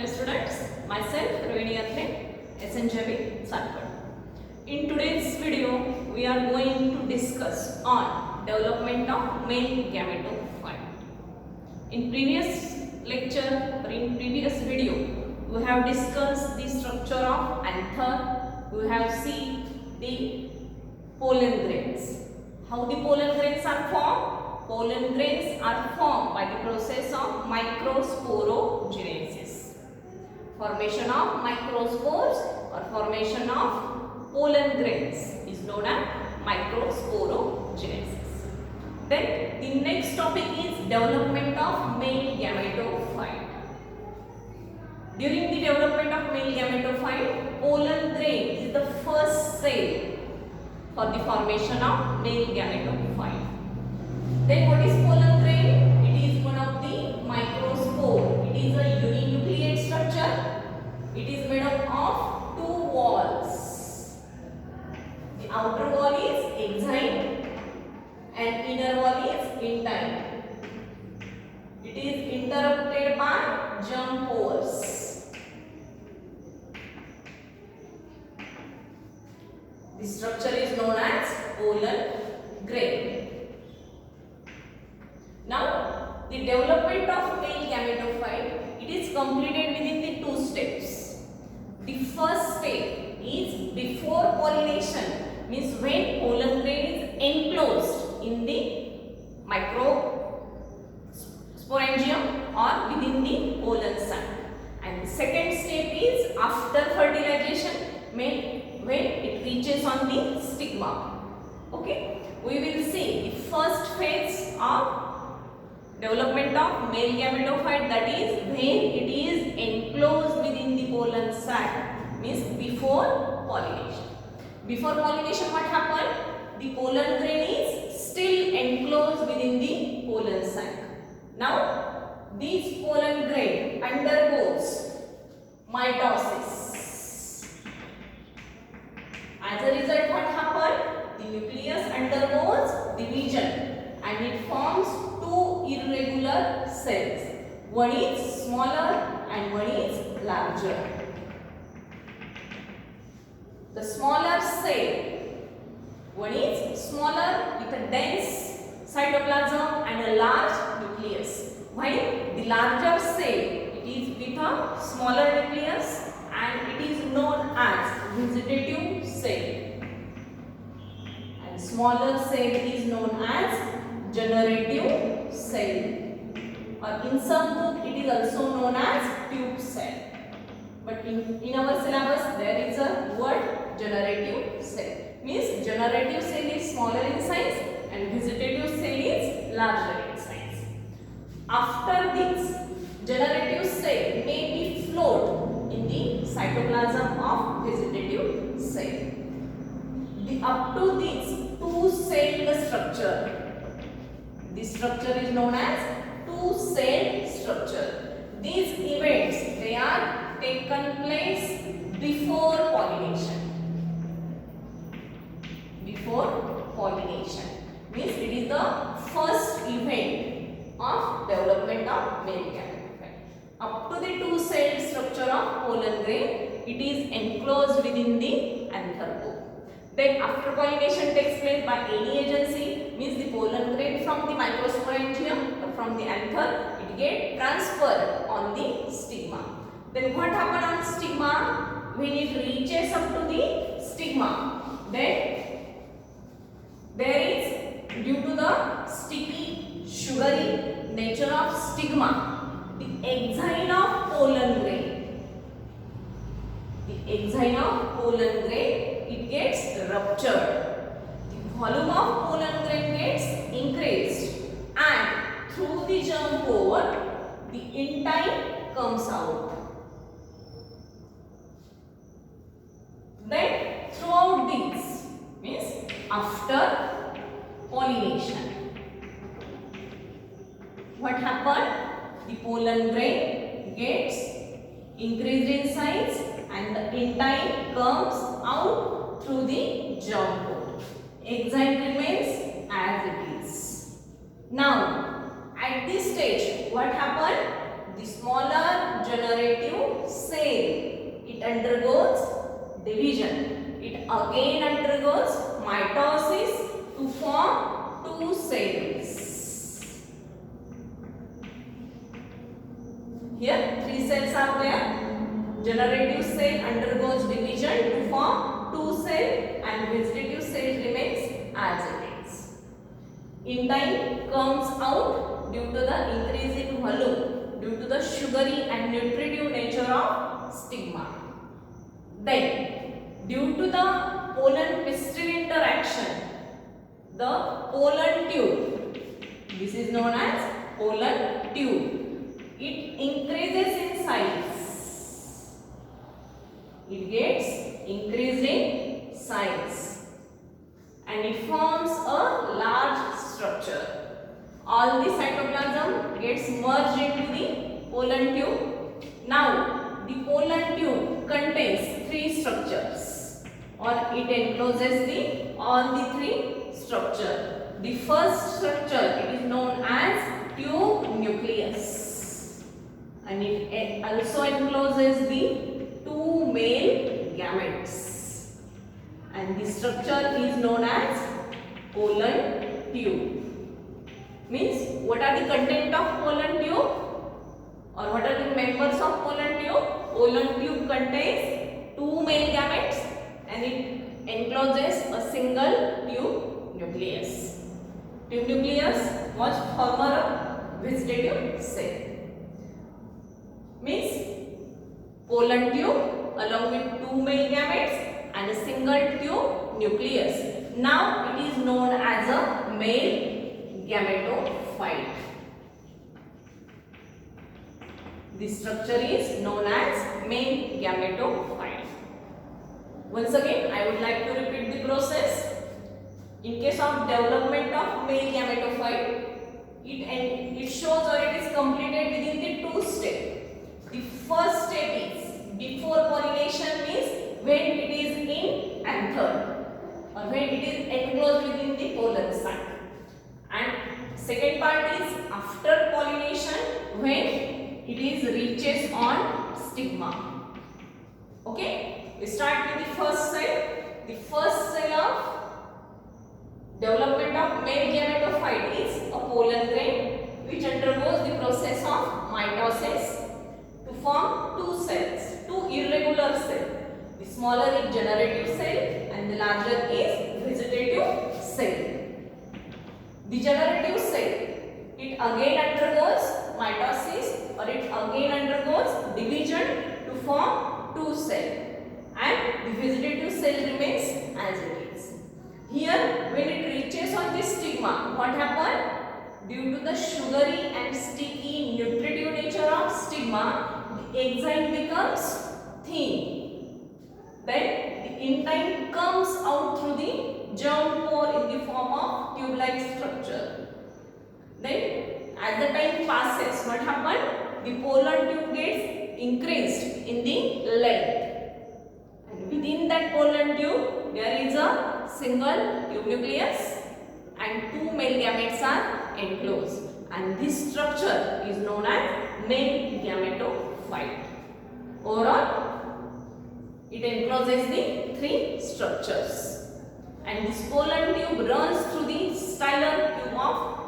Hello students, myself Rohini Atle, SNJB Satpur. In today's video, we are going to discuss on development of male gametophyte. In previous lecture or in previous video, we have discussed the structure of anther. We have seen the pollen grains. How the pollen grains are formed? Pollen grains are formed by the process of microsporogenesis. Formation of microspores or formation of pollen grains is known as microsporogenesis. Then the next topic is development of male gametophyte. During the development of male gametophyte, pollen grain is the first cell for the formation of male gametophyte. Then what is pollen grain? It is one of the microspore. It is a uninucleate structure. It is made up of two walls. The outer wall is exine and inner wall is intine. It is interrupted by germ pores. The structure is known as pollen grain. Now, the development of male gametophyte, it is completed within the two steps. The first step is before pollination, means when pollen grain is enclosed in the microsporangium or within the pollen sac. And the second step is after fertilization, when it reaches on the stigma. Okay, we will see the first phase of development of male gametophyte, that is when it is enclosed within the pollen sac, means before pollination. Before pollination, what happened? The pollen grain is still enclosed within the pollen sac. Now, this pollen grain undergoes mitosis. As a result, what happened? The nucleus undergoes division and it forms two irregular cells. One is smaller and one is larger. The smaller cell, one is smaller with a dense cytoplasm and a large nucleus, while the larger cell, it is with a smaller nucleus and it is known as vegetative cell, and smaller cell is known as generative cell, or in some book it is also known as tube cell. But in our syllabus there is a word generative cell. Means generative cell is smaller in size and vegetative cell is larger in size. After this, generative cell may be float in the cytoplasm of vegetative cell. Up to this two-celled structure, this structure is known as two-cell structure. These events, they are taken place before pollination. Before pollination means it is the first event of development of male gametophyte. Up to the two-celled structure of pollen grain, it is enclosed within the anther core. Then after pollination takes place by any agency, means the pollen grain from the microsporangium or from the anther, it gets transferred on the stigma. Then what happens on stigma? When it reaches up to the stigma, then there is, due to the sticky, sugary nature of stigma, the exine of pollen grain. The exine of pollen grain, it gets ruptured. The volume of pollen grain gets increased and through the germ pore, the intine comes out. Then throughout these, means after pollination, what happened? The pollen grain gets increased in size and the intine comes out through the germ pore. Exine remains as it is. Now, at this stage, what happened? The smaller generative undergoes division. It again undergoes mitosis to form two cells. Here three cells are there. Generative cell undergoes division to form two cells and vegetative cell remains as it is. Intine comes out due to the increase in volume due to the sugary and nutritive nature of stigma. Then, due to the pollen-pistil interaction, the pollen tube, this is known as pollen tube, it increases in size. It gets increased in size and it forms a large structure. All the cytoplasm gets merged into the pollen tube. Now, the pollen tube contains three structures, or it encloses all the three structure. The first structure, it is known as tube nucleus, and it also encloses the two male gametes, and the structure is known as pollen tube. Means, what are the content of pollen tube, or what are the members of pollen tube? Pollen tube contains two male gametes and it encloses a single tube nucleus. Tube nucleus was former of vegetative cell. Means, pollen tube along with two male gametes and a single tube nucleus. Now it is known as a male gametophyte. This structure is known as male gametophyte. Once again, I would like to repeat the process. In case of development of male gametophyte, it shows or it is completed within the two steps. The first step is before pollination, means when it is in anther or when it is enclosed within the pollen sac. And second part is after pollination, when it is reaches on stigma. Okay, we start with the first cell. The first cell of development of male gametophyte is a pollen grain which undergoes the process of mitosis to form two cells, two irregular cells. The smaller is generative cell and the larger is vegetative cell. The generative cell, it again undergoes mitosis or it again undergoes division to form two cells, and the vegetative cell remains as it is. Here, when it reaches on the stigma, what happened? Due to the sugary and sticky nutritive nature of stigma, the enzyme becomes thin. Then the intine comes out through the germ pore in the form of tube-like structure. Then as the time passes, what happened? The pollen tube gets increased in the length, and within that pollen tube there is a single tube nucleus and two male gametes are enclosed, and this structure is known as male gametophyte. Overall, it encloses the three structures, and this pollen tube runs through the styler tube of